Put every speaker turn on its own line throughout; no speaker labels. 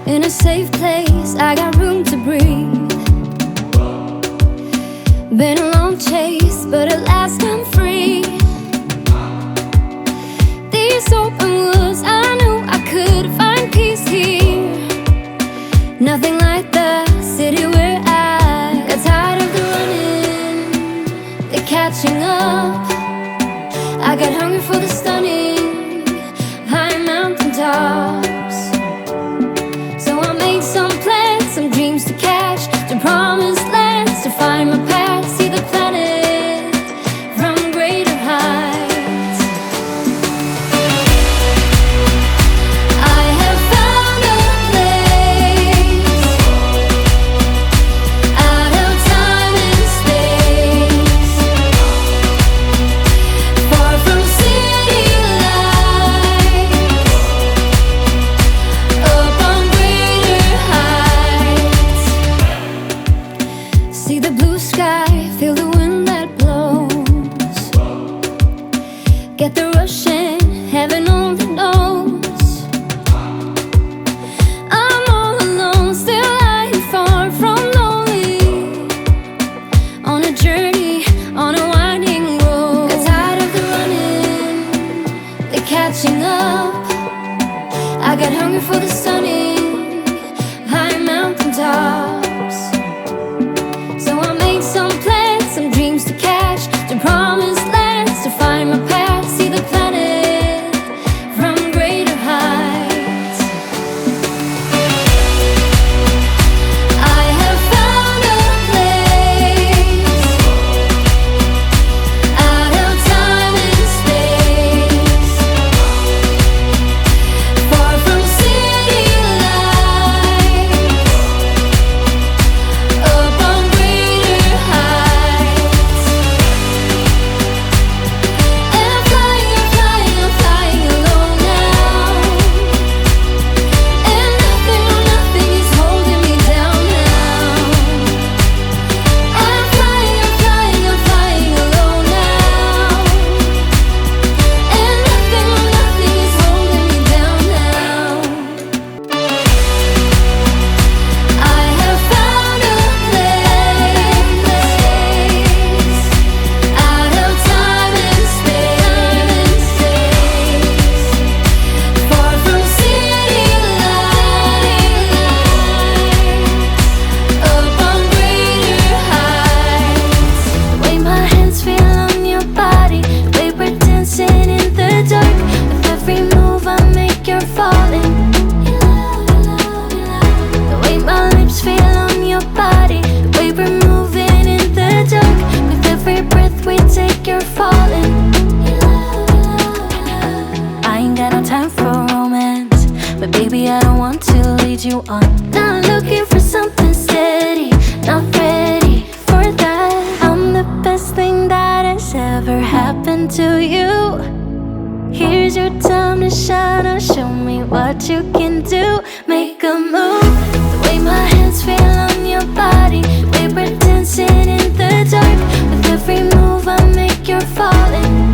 In a safe place, I got room to breathe. Been a long chase, but at last I'm free. These open woods, I knew I could find peace here. Nothing like the city where I got tired of the running, the catching up. I got hungry for the stunning high mountain tops. So I made some plans, some dreams to catch, to promised lands, to find my path, see the planet from greater heights. I have found a place out of time and space, far from city lights, up on greater heights. See the blue sky, feel the wind that blows, get the rush in, heaven only knows. I'm all alone, still lying far from lonely, on a journey, on a winding road. Got tired of the running, the catching up. I got hungry for the stunning high mountain tops. So I made some plans, some dreams to catch, to promised lands, to find my path, see the planet from greater heights. I have found a place out of time and space, far from city lights, up on greater heights. And I'm flying, I'm flying, I'm flying alone now. And nothing, no nothing is holding me down now. I'm flying, I'm flying, I'm flying alone now. And nothing, no nothing is holding me down now. I have found a place out of time and space, far from city lights, up on greater heights. The way my hands feel on your body, the way we're dancing in the dark. With every move I make, you're falling. The way my lips feel on your body, the way we're moving in the dark. With every breath we take, you're falling. I ain't got no time for romance, but baby, I don't want to lead you on. Not looking for something steady, not ready for that. I'm the best thing that has ever happened to you. Here's your time to shine, now show me what you can do. Make a move. The way my hands feel on your body, the way we're dancing in the dark. With every move I make, you're falling.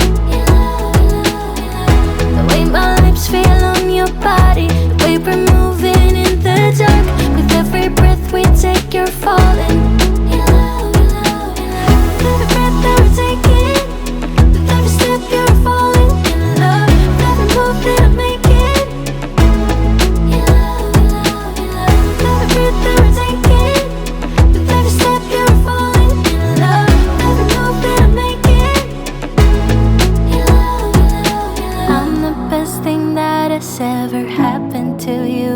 The way my lips feel on your body, the way we're moving in the dark. With every breath we take, you're falling. With every breath that we're taking, with every step you're falling in love. With every move that I'm making, with every breath that we're taking, with every step you're falling in love. With every move that I'm making, I'm the best thing that has ever happened to you.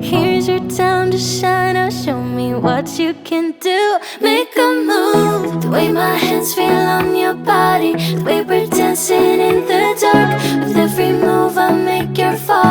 Here's your time to shine, now show me what you can do. Make a move. The way my hands feel on your body, the way we're dancing in the dark. With every move I make, you're falling.